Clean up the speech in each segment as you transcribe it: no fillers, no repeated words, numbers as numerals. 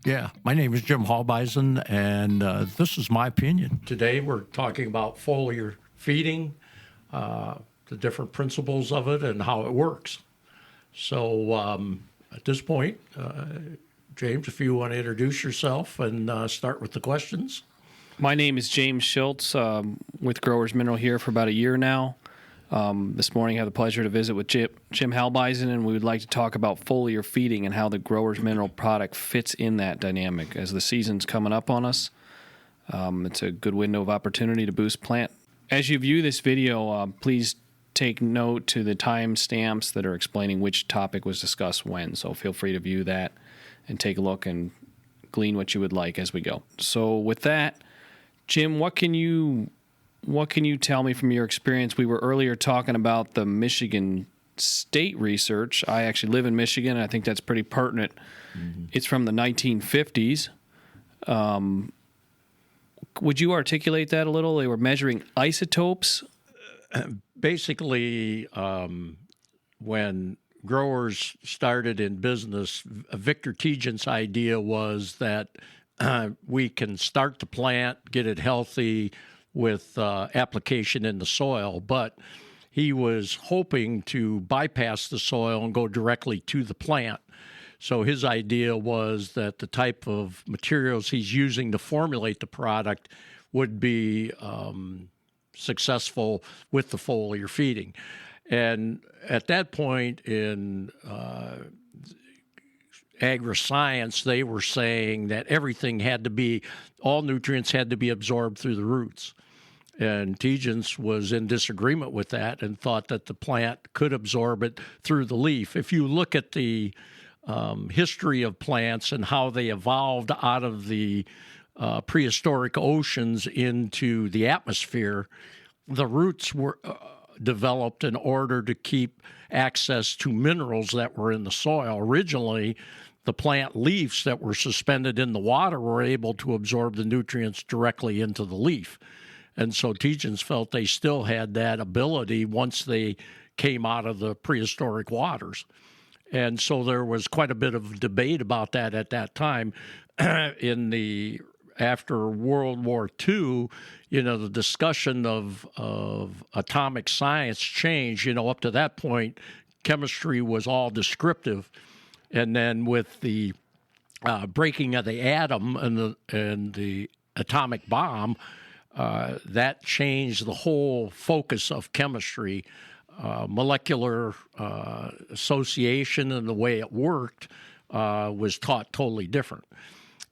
Yeah, my name is Jim Halbeisen, and this is my opinion. Today we're talking about foliar feeding, the different principles of it, and how it works. So at this point, James, if you want to introduce yourself and start with the questions. My name is James Schiltz, with Growers Mineral here for about a year now. This morning I had the pleasure to visit with Jim Halbeisen, and we would like to talk about foliar feeding and how the Growers Mineral product fits in that dynamic. As the season's coming up on us, it's a good window of opportunity to boost plant. As you view this video, please take note to the time stamps that are explaining which topic was discussed when, so feel free to view that and take a look and glean what you would like as we go. So with that, Jim, what can you tell me from your experience? We were earlier talking about the Michigan State research. I actually live in Michigan, and I think that's pretty pertinent. Mm-hmm. It's from the 1950s. Would you articulate that a little? They were measuring isotopes. Basically, when growers started in business, Victor Tejan's idea was that we can start the plant, get it healthy, with application in the soil, but he was hoping to bypass the soil and go directly to the plant. So his idea was that the type of materials he's using to formulate the product would be successful with the foliar feeding. And at that point in agri-science, they were saying that all nutrients had to be absorbed through the roots. And Tejan's was in disagreement with that and thought that the plant could absorb it through the leaf. If you look at the history of plants and how they evolved out of the prehistoric oceans into the atmosphere, the roots were developed in order to keep access to minerals that were in the soil. Originally, the plant leaves that were suspended in the water were able to absorb the nutrients directly into the leaf. And so Tejan's felt they still had that ability once they came out of the prehistoric waters. And so there was quite a bit of debate about that at that time. After World War II, the discussion of atomic science changed. Up to that point, chemistry was all descriptive. And then with the breaking of the atom and the atomic bomb, that changed the whole focus of chemistry. Molecular association and the way it worked was taught totally different.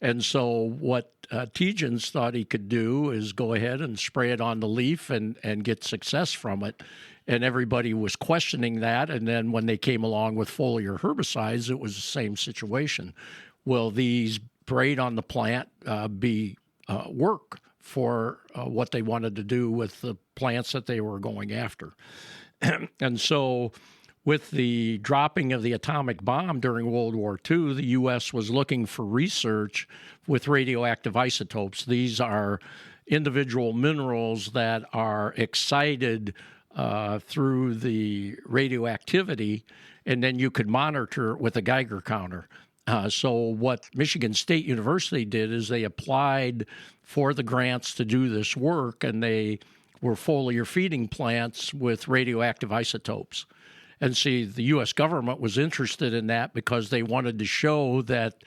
And so what Tejan's thought he could do is go ahead and spray it on the leaf and get success from it. And everybody was questioning that. And then when they came along with foliar herbicides, it was the same situation. Will these sprayed on the plant work for what they wanted to do with the plants that they were going after? And so with the dropping of the atomic bomb during World War II, the U.S. was looking for research with radioactive isotopes. These are individual minerals that are excited through the radioactivity, and then you could monitor it with a Geiger counter. So what Michigan State University did is they applied for the grants to do this work, and they were foliar feeding plants with radioactive isotopes. And see, the U.S. government was interested in that because they wanted to show that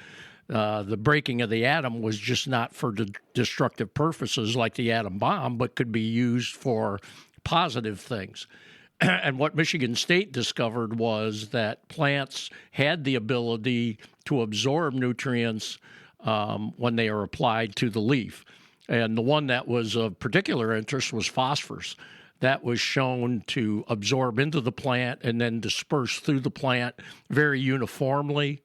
the breaking of the atom was just not for destructive purposes like the atom bomb, but could be used for positive things. And what Michigan State discovered was that plants had the ability to absorb nutrients when they are applied to the leaf. And the one that was of particular interest was phosphorus. That was shown to absorb into the plant and then disperse through the plant very uniformly.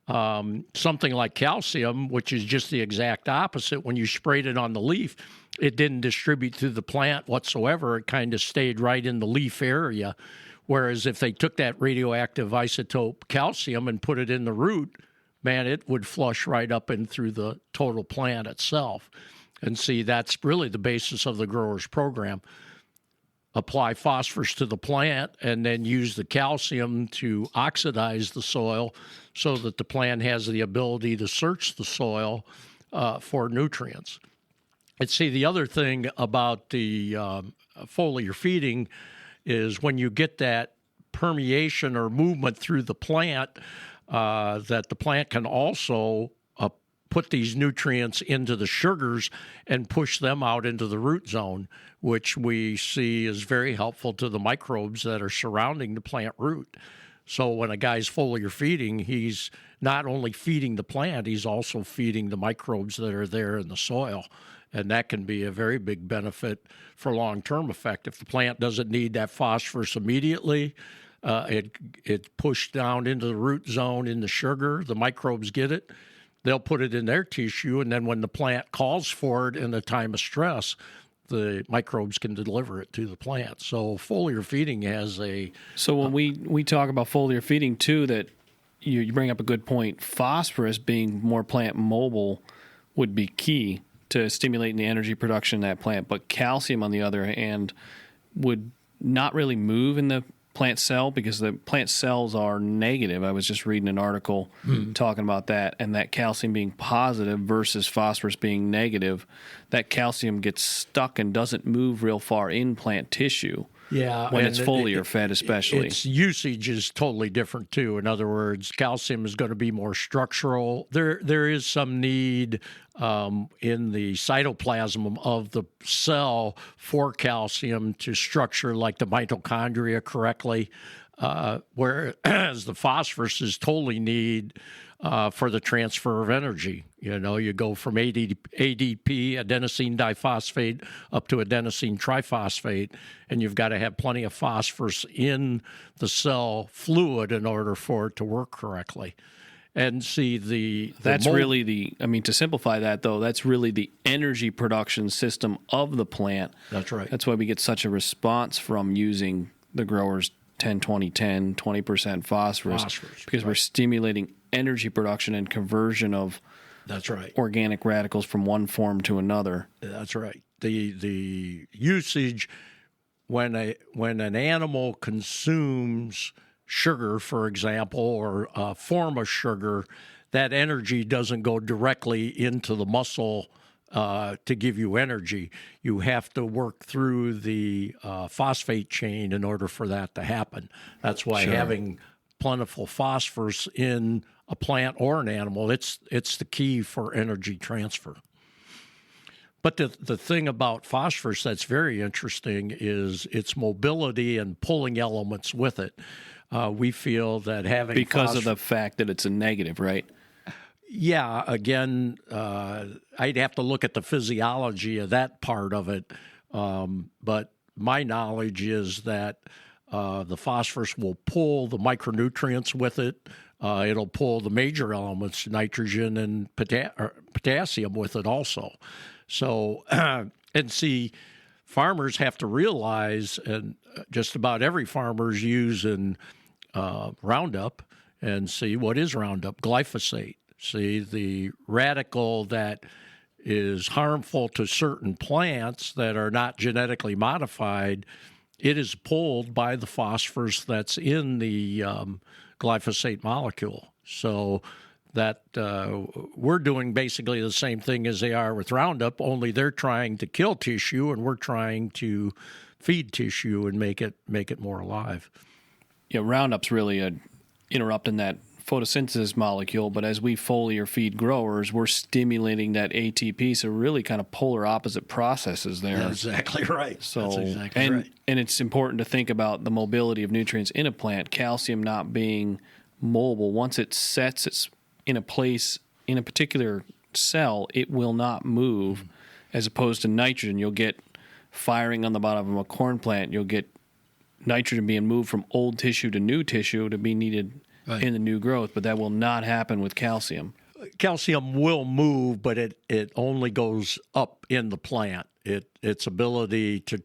Something like calcium, which is just the exact opposite, when you sprayed it on the leaf, it didn't distribute through the plant whatsoever. It kind of stayed right in the leaf area. Whereas if they took that radioactive isotope calcium and put it in the root, man, it would flush right up and through the total plant itself. And see, that's really the basis of the growers program. apply phosphorus to the plant and then use the calcium to oxidize the soil so that the plant has the ability to search the soil for nutrients. And see, the other thing about the foliar feeding is when you get that permeation or movement through the plant, that the plant can also put these nutrients into the sugars and push them out into the root zone, which we see is very helpful to the microbes that are surrounding the plant root. So when a guy's foliar feeding, he's not only feeding the plant, he's also feeding the microbes that are there in the soil. And that can be a very big benefit for long-term effect. If the plant doesn't need that phosphorus immediately, it's pushed down into the root zone in the sugar. The microbes get it. They'll put it in their tissue, and then when the plant calls for it in a time of stress, the microbes can deliver it to the plant. So foliar feeding has a... So when we talk about foliar feeding, too, that you bring up a good point, phosphorus being more plant mobile would be key to stimulating the energy production in that plant. But calcium, on the other hand, would not really move in the plant cell because the plant cells are negative. I was just reading an article talking about that, and that calcium being positive versus phosphorus being negative, that calcium gets stuck and doesn't move real far in plant tissue. Yeah, when it's foliar fed, especially. Its usage is totally different too. In other words, calcium is going to be more structural. There is some need in the cytoplasm of the cell for calcium to structure like the mitochondria correctly, whereas the phosphorus is totally need for the transfer of energy. You know, you go from ADP, adenosine diphosphate, up to adenosine triphosphate, and you've got to have plenty of phosphorus in the cell fluid in order for it to work correctly. And see, that's really the, I mean, to simplify that, though, that's really the energy production system of the plant. That's right. That's why we get such a response from using the growers 10-20-10, 20% phosphorus, because we're stimulating energy production and conversion of organic radicals from one form to another. That's right. The usage when an animal consumes sugar, for example, or a form of sugar, that energy doesn't go directly into the muscle to give you energy. You have to work through the phosphate chain in order for that to happen. That's why having plentiful phosphorus in a plant or an animal, it's the key for energy transfer. But the thing about phosphorus that's very interesting is its mobility and pulling elements with it. We feel that having because of the fact that it's a negative, right? Yeah, again, I'd have to look at the physiology of that part of it. But my knowledge is that the phosphorus will pull the micronutrients with it. It'll pull the major elements, nitrogen and potassium, with it also. So, and see, farmers have to realize, and just about every farmer is using Roundup, and see, what is Roundup? Glyphosate. See, the radical that is harmful to certain plants that are not genetically modified, it is pulled by the phosphorus that's in the glyphosate molecule. So that we're doing basically the same thing as they are with Roundup, only they're trying to kill tissue and we're trying to feed tissue and make it more alive. Yeah, Roundup's really interrupting that photosynthesis molecule, but as we foliar feed growers, we're stimulating that ATP, so really kind of polar opposite processes there. That's exactly right. So, that's exactly right. And it's important to think about the mobility of nutrients in a plant, calcium not being mobile. Once it sets it's in a place in a particular cell, it will not move, as opposed to nitrogen. You'll get firing on the bottom of a corn plant. You'll get nitrogen being moved from old tissue to new tissue to be needed in the new growth, but that will not happen with calcium. Calcium will move, but it only goes up in the plant. Its ability to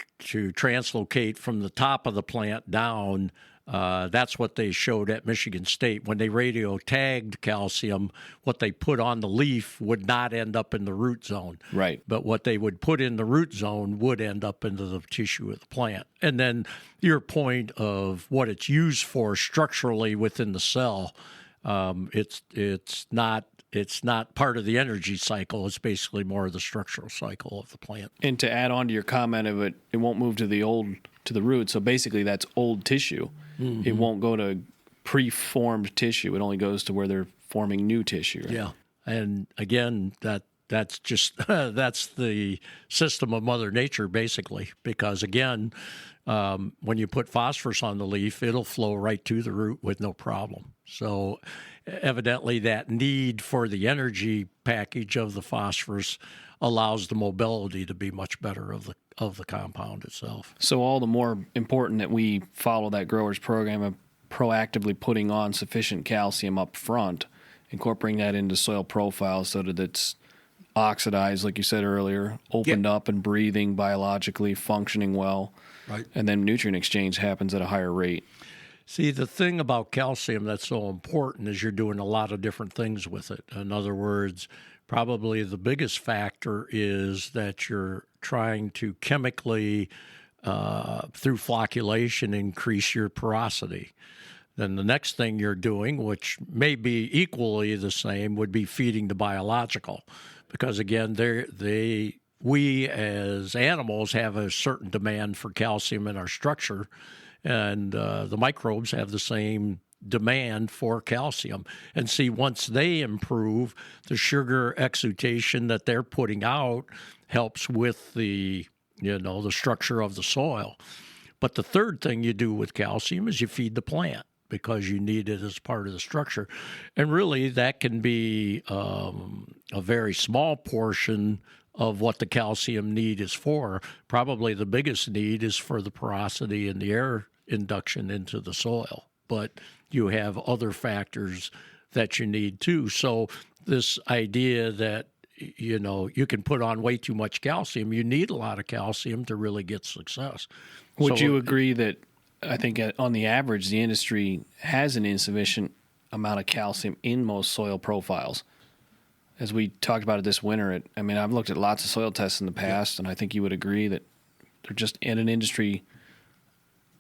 translocate from the top of the plant down That's what they showed at Michigan State. When they radio tagged calcium, what they put on the leaf would not end up in the root zone. Right. But what they would put in the root zone would end up into the tissue of the plant. And then your point of what it's used for structurally within the cell, it's not part of the energy cycle. It's basically more of the structural cycle of the plant. And to add on to your comment of it won't move to the root. So basically that's old tissue. Mm-hmm. It won't go to preformed tissue. It only goes to where they're forming new tissue. Right? Yeah. And again, that's just that's the system of Mother Nature, basically, because again, when you put phosphorus on the leaf, it'll flow right to the root with no problem. So evidently that need for the energy package of the phosphorus allows the mobility to be much better of the compound itself. So all the more important that we follow that grower's program of proactively putting on sufficient calcium up front, incorporating that into soil profiles so that it's oxidized, like you said earlier, opened up and breathing biologically, functioning well. Right. And then nutrient exchange happens at a higher rate. See, the thing about calcium that's so important is you're doing a lot of different things with it. In other words, probably the biggest factor is that you're trying to chemically, through flocculation, increase your porosity. Then the next thing you're doing, which may be equally the same, would be feeding the biological. Because again, we as animals have a certain demand for calcium in our structure, and the microbes have the same demand for calcium. And see, once they improve, the sugar exudation that they're putting out helps with the structure of the soil. But the third thing you do with calcium is you feed the plant, because you need it as part of the structure. And really, that can be a very small portion of what the calcium need is for. Probably the biggest need is for the porosity and the air induction into the soil. But you have other factors that you need too. So this idea that you can put on way too much calcium, you need a lot of calcium to really get success. Would you agree that I think on the average, the industry has an insufficient amount of calcium in most soil profiles? As we talked about it this winter, I've looked at lots of soil tests in the past, and I think you would agree that they're just at an industry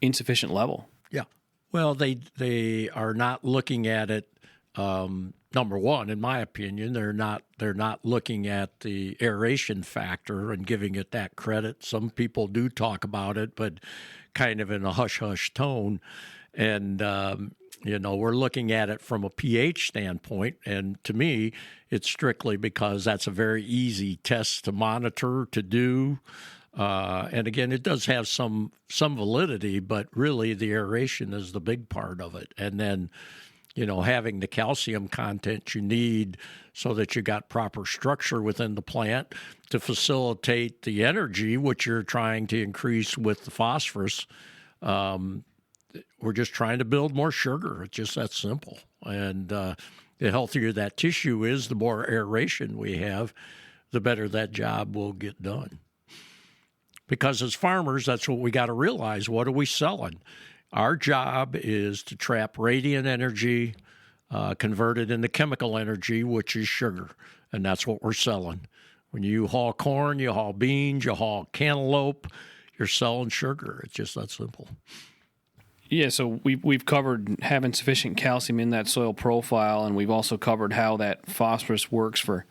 insufficient level. Yeah. Well, they are not looking at it. Number one, in my opinion, they're not looking at the aeration factor and giving it that credit. Some people do talk about it, but kind of in a hush-hush tone. And, we're looking at it from a pH standpoint. And to me, it's strictly because that's a very easy test to monitor, to do. And again, it does have some validity, but really the aeration is the big part of it. And then, having the calcium content you need so that you got proper structure within the plant to facilitate the energy, which you're trying to increase with the phosphorus. We're just trying to build more sugar. It's just that simple. And the healthier that tissue is, the more aeration we have, the better that job will get done. Because as farmers, that's what we got to realize. What are we selling? Our job is to trap radiant energy, convert it into chemical energy, which is sugar, and that's what we're selling. When you haul corn, you haul beans, you haul cantaloupe, you're selling sugar. It's just that simple. Yeah, so we've covered having sufficient calcium in that soil profile, and we've also covered how that phosphorus works for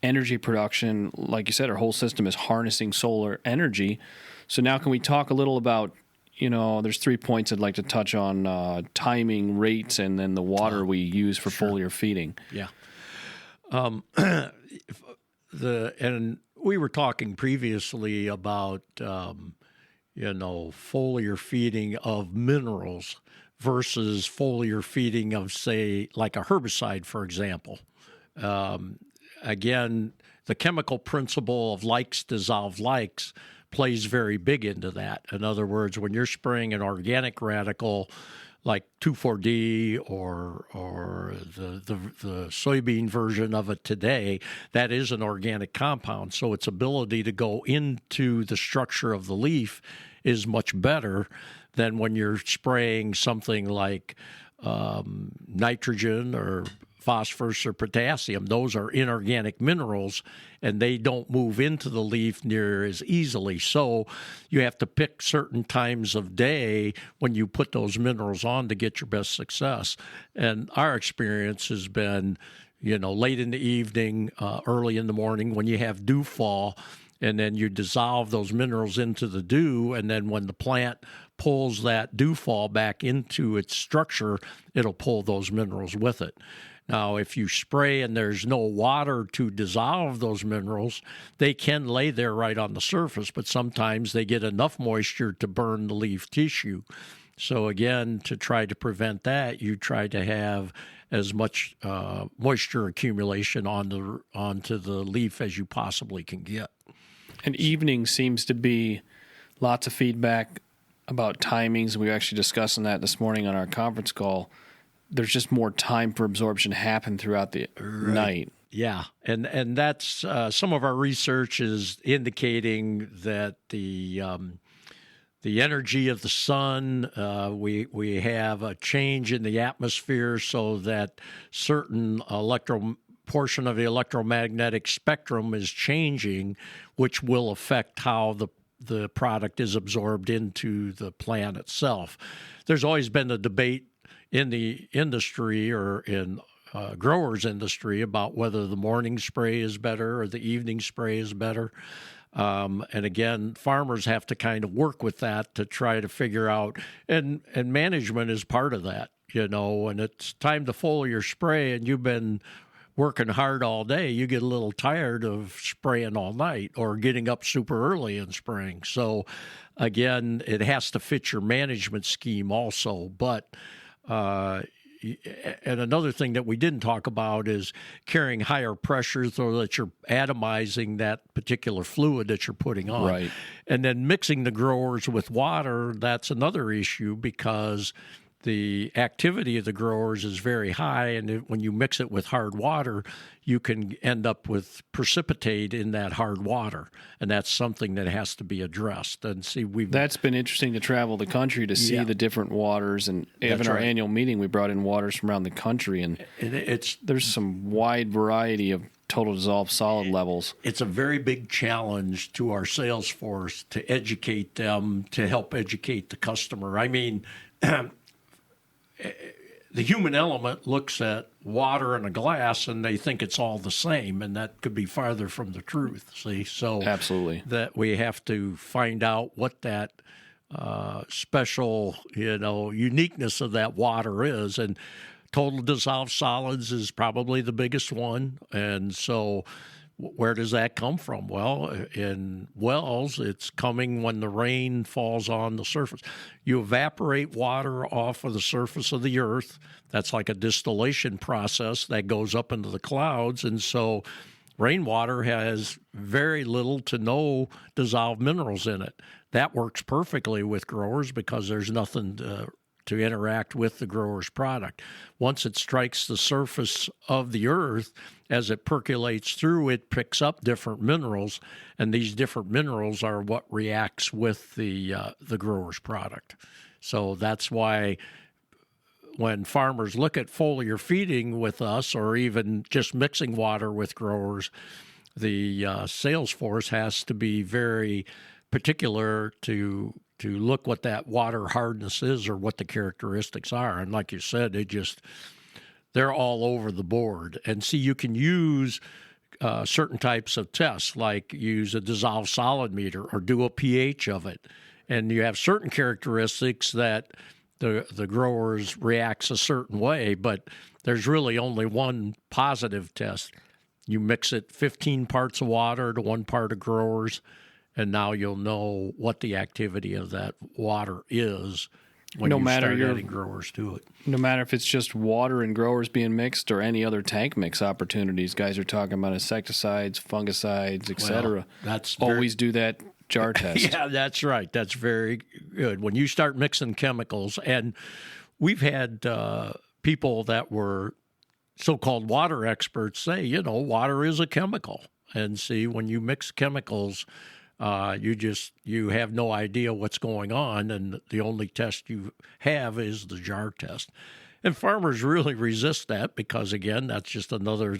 energy production. Like you said, our whole system is harnessing solar energy. So now can we talk a little about, there's 3 points I'd like to touch on, timing, rates, and then the water we use for foliar feeding. Yeah. And we were talking previously about, foliar feeding of minerals versus foliar feeding of, say, like a herbicide, for example. Again, the chemical principle of likes dissolve likes plays very big into that. In other words, when you're spraying an organic radical like 2,4-D or the soybean version of it today, that is an organic compound. So its ability to go into the structure of the leaf is much better than when you're spraying something like nitrogen or phosphorus or potassium. Those are inorganic minerals, and they don't move into the leaf near as easily. So you have to pick certain times of day when you put those minerals on to get your best success. And our experience has been, late in the evening, early in the morning when you have dew fall, and then you dissolve those minerals into the dew, and then when the plant pulls that dew fall back into its structure, it'll pull those minerals with it. Now, if you spray and there's no water to dissolve those minerals, they can lay there right on the surface, but sometimes they get enough moisture to burn the leaf tissue. So again, to try to prevent that, you try to have as much moisture accumulation onto the leaf as you possibly can get. And evening seems to be lots of feedback about timings. We were actually discussing that this morning on our conference call. There's just more time for absorption to happen throughout the night. Yeah, and that's some of our research is indicating that the energy of the sun, we have a change in the atmosphere so that certain portion of the electromagnetic spectrum is changing, which will affect how the product is absorbed into the plant itself. There's always been a debate in the industry or in growers' industry about whether the morning spray is better or the evening spray is better. And again, farmers have to kind of work with that to try to figure out, and management is part of that, when it's time to foliar spray and you've been working hard all day, you get a little tired of spraying all night or getting up super early and spraying. So again, it has to fit your management scheme also, but and another thing that we didn't talk about is carrying higher pressures so that you're atomizing that particular fluid that you're putting on. Right. And then mixing the growers with water, that's another issue because the activity of the growers is very high, and when you mix it with hard water, you can end up with precipitate in that hard water, and that's something that has to be addressed. And see, that's been interesting to travel the country to see the different waters, and even our annual meeting, we brought in waters from around the country, and there's some wide variety of total dissolved solid levels. It's a very big challenge to our sales force to educate them, to help educate the customer. I mean, the human element looks at water in a glass and they think it's all the same, and that could be farther from the truth. See, so absolutely, that we have to find out what that special, uniqueness of that water is, and total dissolved solids is probably the biggest one. And so where does that come from? Well, in wells, it's coming when the rain falls on the surface. You evaporate water off of the surface of the earth. That's like a distillation process that goes up into the clouds. And so rainwater has very little to no dissolved minerals in it. That works perfectly with growers because there's nothing to interact with the grower's product. Once it strikes the surface of the earth, as it percolates through, it picks up different minerals, and these different minerals are what reacts with the grower's product. So that's why when farmers look at foliar feeding with us, or even just mixing water with growers, the sales force has to be very particular to look what that water hardness is or what the characteristics are. And like you said, they're all over the board. And see, you can use certain types of tests, like use a dissolved solid meter or do a pH of it. And you have certain characteristics that the growers reacts a certain way, but there's really only one positive test. You mix it 15 parts of water to 1 part of growers, and now you'll know what the activity of that water is when you start adding growers to it. No matter if it's just water and growers being mixed or any other tank mix opportunities, guys are talking about insecticides, fungicides, etc. Always do that jar test. Yeah, that's right. That's very good. When you start mixing chemicals, and we've had people that were so-called water experts say, water is a chemical. And see, when you mix chemicals, You have no idea what's going on, and the only test you have is the jar test. And farmers really resist that because, again, that's just another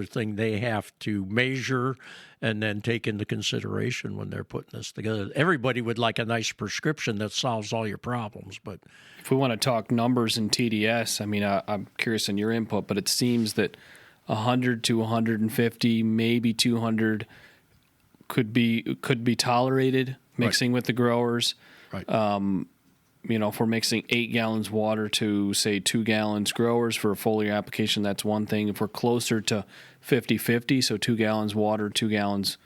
thing they have to measure and then take into consideration when they're putting this together. Everybody would like a nice prescription that solves all your problems, but if we want to talk numbers in TDS, I mean, I'm curious in your input, but it seems that 100 to 150, maybe 200 could be tolerated mixing with the growers. Right. If we're mixing 8 gallons water to, say, 2 gallons growers for a foliar application, that's one thing. If we're closer to 50-50, so 2 gallons water, 2 gallons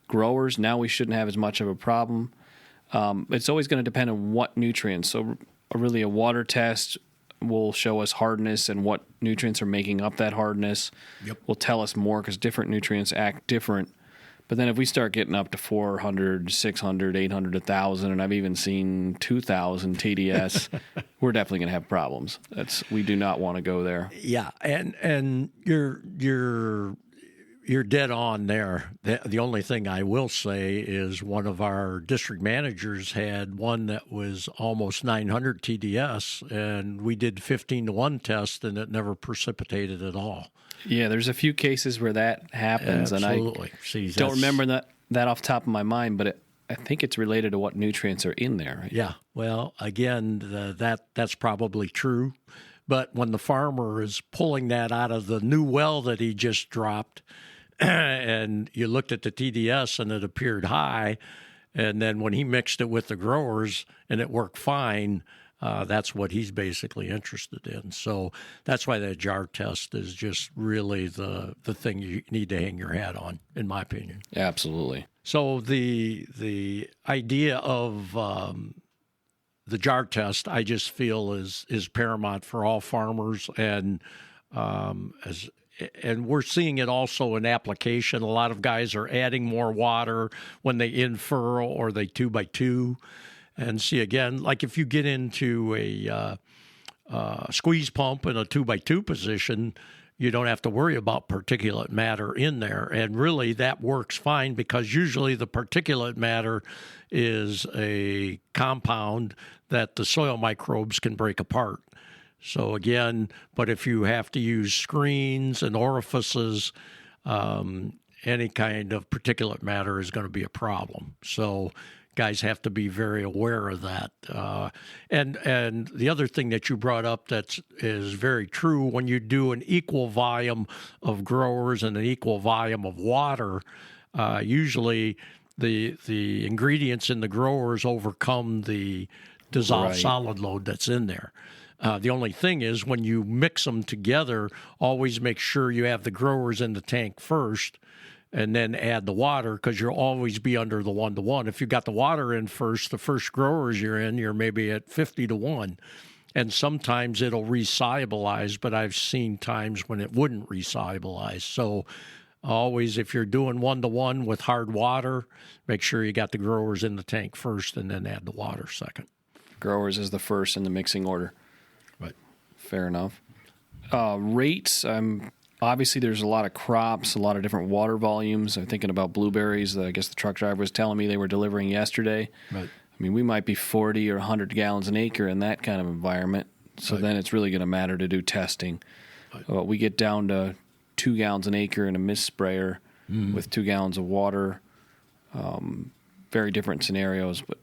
growers, now we shouldn't have as much of a problem. It's always going to depend on what nutrients. So really a water test will show us hardness and what nutrients are making up that hardness. Yep. Will tell us more because different nutrients act different. But then if we start getting up to 400, 600, 800, 1,000, and I've even seen 2,000 TDS, we're definitely going to have problems. We do not want to go there. Yeah, and you're dead on there. The only thing I will say is one of our district managers had one that was almost 900 TDS, and we did 15-to-1 test, and it never precipitated at all. Yeah, there's a few cases where that happens, Absolutely. and I don't remember that off the top of my mind, but I think it's related to what nutrients are in there. Right? Yeah, well, again, that's probably true, but when the farmer is pulling that out of the new well that he just dropped, and you looked at the TDS and it appeared high, and then when he mixed it with the growers and it worked fine, that's what he's basically interested in. So that's why that jar test is just really the thing you need to hang your hat on, in my opinion. Absolutely. So the idea of the jar test, I just feel is paramount for all farmers, and we're seeing it also in application. A lot of guys are adding more water when they in-furrow or they 2x2. And see, again, like if you get into a squeeze pump in a 2x2 position, you don't have to worry about particulate matter in there. And really that works fine because usually the particulate matter is a compound that the soil microbes can break apart. So again, but if you have to use screens and orifices, any kind of particulate matter is going to be a problem. So guys have to be very aware of that. And the other thing that you brought up is very true, when you do an equal volume of growers and an equal volume of water, usually the ingredients in the growers overcome the dissolved solid load that's in there. The only thing is when you mix them together, always make sure you have the growers in the tank first and then add the water, because you'll always be under the 1-to-1. If you got the water in first, the first growers you're maybe at 50-to-1. And sometimes it'll resolubilize, but I've seen times when it wouldn't resolubilize. So always, if you're doing 1-to-1 with hard water, make sure you got the growers in the tank first and then add the water second. Growers is the first in the mixing order. Right. Fair enough. Rates, obviously there's a lot of crops, a lot of different water volumes. I'm thinking about blueberries. I guess the truck driver was telling me they were delivering yesterday. Right. I mean, we might be 40 or 100 gallons an acre in that kind of environment. So then it's really going to matter to do testing. Right. We get down to 2 gallons an acre in a mist sprayer with 2 gallons of water. Very different scenarios. But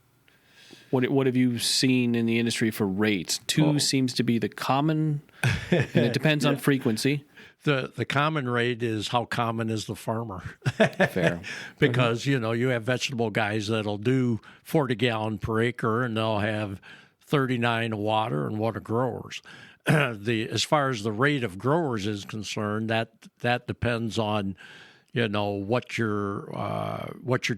what have you seen in the industry for rates? 2 seems to be the common, and it depends on frequency. The common rate is how common is the farmer. Fair. Because, you have vegetable guys that'll do 40 gallon per acre and they'll have 39 of water and what are growers. As far as the rate of growers is concerned, that depends on, what you're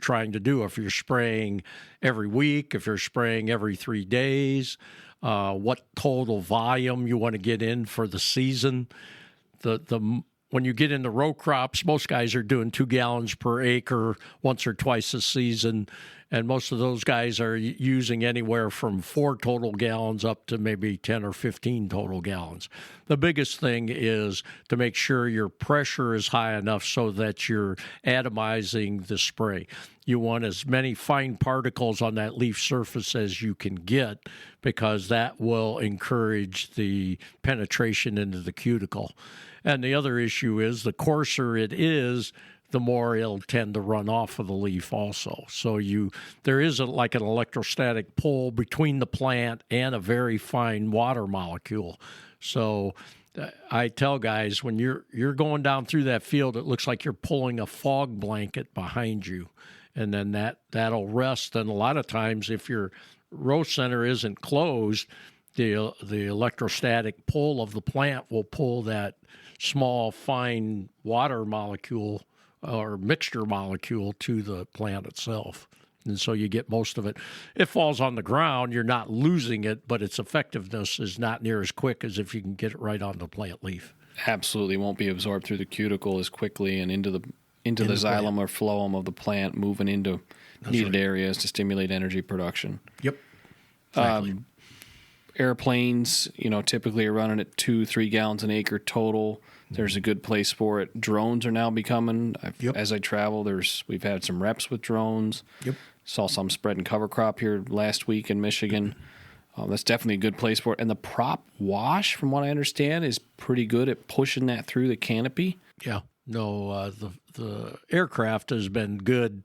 trying to do. If you're spraying every week, if you're spraying every 3 days, what total volume you want to get in for the season. When you get into row crops, most guys are doing 2 gallons per acre once or twice a season, And most of those guys are using anywhere from 4 total gallons up to maybe 10 or 15 total gallons. The biggest thing is to make sure your pressure is high enough so that you're atomizing the spray. You want as many fine particles on that leaf surface as you can get, because that will encourage the penetration into the cuticle. And the other issue is the coarser it is, the more it'll tend to run off of the leaf also. So there is like an electrostatic pull between the plant and a very fine water molecule. So I tell guys, when you're going down through that field, it looks like you're pulling a fog blanket behind you. And then that'll rest. And a lot of times, if your row center isn't closed, the electrostatic pull of the plant will pull that small, fine water molecule or mixture molecule to the plant itself. And so you get most of it. It falls on the ground. You're not losing it, but its effectiveness is not near as quick as if you can get it right on the plant leaf. Absolutely won't be absorbed through the cuticle as quickly and into the xylem or phloem of the plant, moving into needed areas to stimulate energy production. Yep. Exactly. Airplanes, typically are running at 2-3 gallons an acre total. There's a good place for it. Drones are now becoming, as I travel, we've had some reps with drones. Yep. Saw some spreading cover crop here last week in Michigan. That's definitely a good place for it. And the prop wash, from what I understand, is pretty good at pushing that through the canopy. Yeah. No, the aircraft has been good,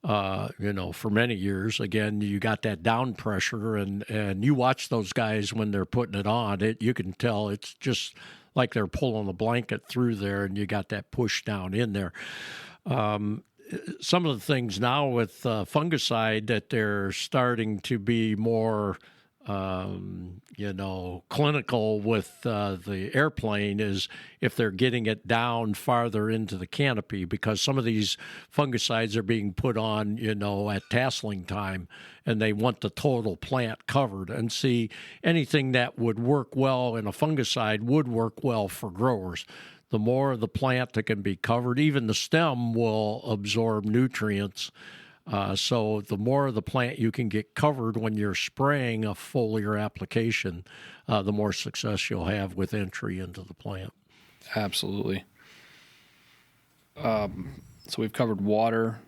for many years. Again, you got that down pressure, and you watch those guys when they're putting it on. You can tell it's just like they're pulling a blanket through there, and you got that push down in there. Some of the things now with fungicide that they're starting to be more clinical with the airplane is if they're getting it down farther into the canopy, because some of these fungicides are being put on, at tasseling time, and they want the total plant covered. And see, anything that would work well in a fungicide would work well for growers. The more of the plant that can be covered, even the stem will absorb nutrients. So the more of the plant you can get covered when you're spraying a foliar application, the more success you'll have with entry into the plant. Absolutely. So we've covered water,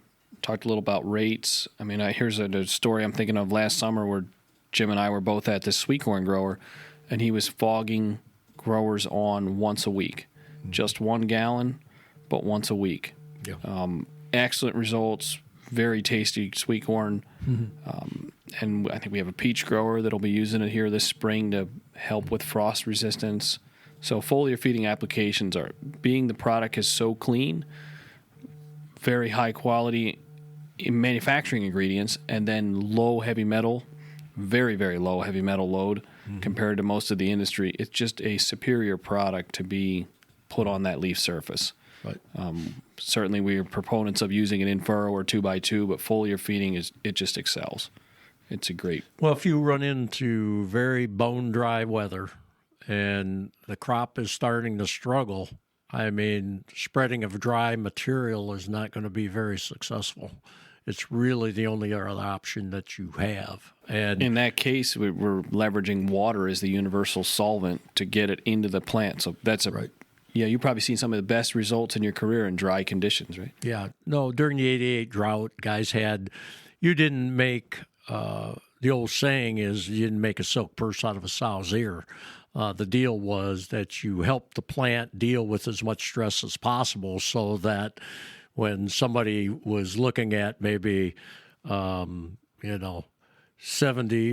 talked a little about rates. I mean, here's a story I'm thinking of last summer where Jim and I were both at this sweet corn grower, and he was fogging growers on once a week. Just 1 gallon, but once a week. Yeah. Excellent results. Very tasty sweet corn. And I think we have a peach grower that'll be using it here this spring to help with frost resistance. So foliar feeding applications are, being the product is so clean, very high quality in manufacturing ingredients, and then low heavy metal, very, very low heavy metal load compared to most of the industry. It's just a superior product to be put on that leaf surface. Right. Certainly, we are proponents of using it in furrow or 2x2, but foliar feeding it just excels. It's a great. Well, if you run into very bone dry weather and the crop is starting to struggle, I mean, spreading of dry material is not going to be very successful. It's really the only other option that you have. And in that case, we're leveraging water as the universal solvent to get it into the plant. So that's a right. Yeah, you've probably seen some of the best results in your career in dry conditions, right? Yeah. No, during the 88 drought, guys you didn't make, the old saying is you didn't make a silk purse out of a sow's ear. The deal was that you helped the plant deal with as much stress as possible so that when somebody was looking at maybe, 70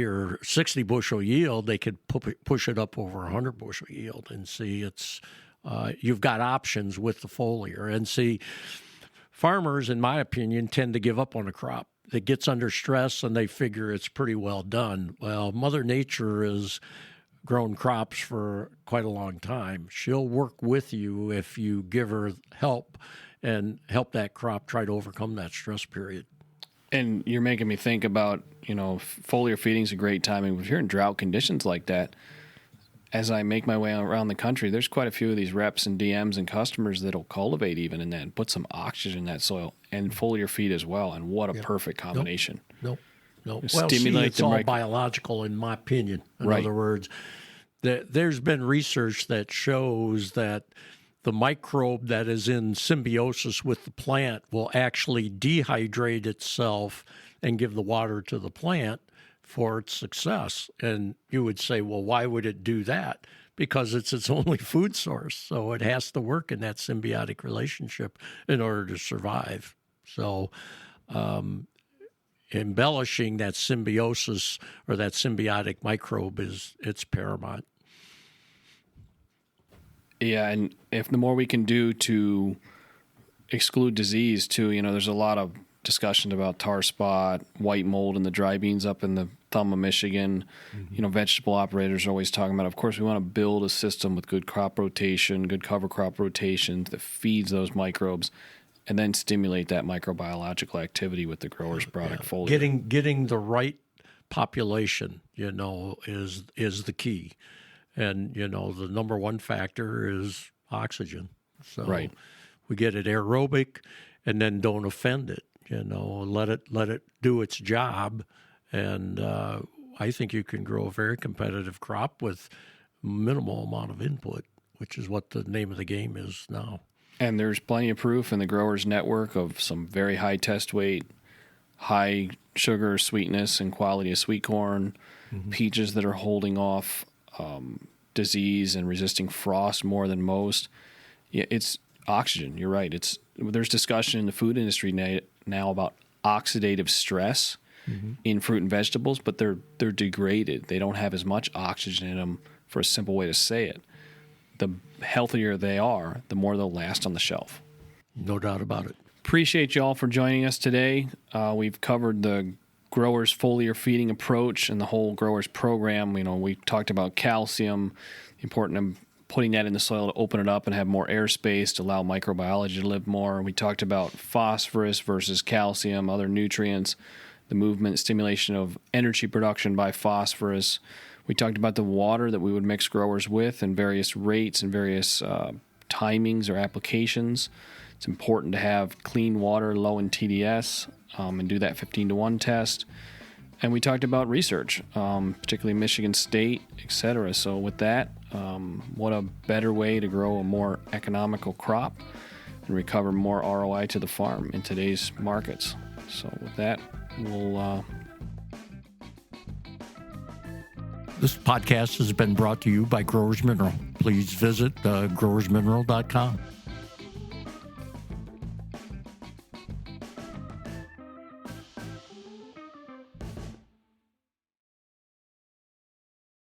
or 60 bushel yield, they could push it up over 100 bushel yield and see you've got options with the foliar. And see, farmers, in my opinion, tend to give up on a crop that gets under stress and they figure it's pretty well done. Well, Mother Nature has grown crops for quite a long time. She'll work with you if you give her help and help that crop try to overcome that stress period. And you're making me think about, foliar feeding is a great timing. If you're in drought conditions like that, as I make my way around the country, there's quite a few of these reps and DMs and customers that'll cultivate even and then put some oxygen in that soil and foliar feed as well. And what a perfect combination. Nope. Well, Stimulate it's all biological, in my opinion. In other words, there's been research that shows that the microbe that is in symbiosis with the plant will actually dehydrate itself and give the water to the plant for its success. And you would say, well, why would it do that? Because it's its only food source. So it has to work in that symbiotic relationship in order to survive. So embellishing that symbiosis or that symbiotic microbe it's paramount. Yeah, and if the more we can do to exclude disease too, there's a lot of discussion about tar spot, white mold, and the dry beans up in the thumb of Michigan. Vegetable operators are always talking about, of course, we want to build a system with good crop rotation, good cover crop rotation that feeds those microbes and then stimulate that microbiological activity with the grower's product foliar. Getting the right population, is the key. And, the number one factor is oxygen. So we get it aerobic and then don't offend it, let it do its job. And I think you can grow a very competitive crop with minimal amount of input, which is what the name of the game is now. And there's plenty of proof in the growers network of some very high test weight, high sugar, sweetness, and quality of sweet corn, peaches that are holding off disease and resisting frost more than most. Yeah, it's oxygen. You're right. There's discussion in the food industry now about oxidative stress in fruit and vegetables, but they're degraded. They don't have as much oxygen in them, for a simple way to say it. The healthier they are, the more they'll last on the shelf. No doubt about it. Appreciate you all for joining us today. We've covered the growers' foliar feeding approach and the whole growers program. We talked about calcium, the importance of putting that in the soil to open it up and have more airspace to allow microbiology to live more. We talked about phosphorus versus calcium, other nutrients, the movement, stimulation of energy production by phosphorus. We talked about the water that we would mix growers with and various rates and various timings or applications. It's important to have clean water, low in TDS, and do that 15-to-1 test. And we talked about research, particularly Michigan State, et cetera. So with that, what a better way to grow a more economical crop and recover more ROI to the farm in today's markets. So with that, we'll... This podcast has been brought to you by Growers Mineral. Please visit growersmineral.com.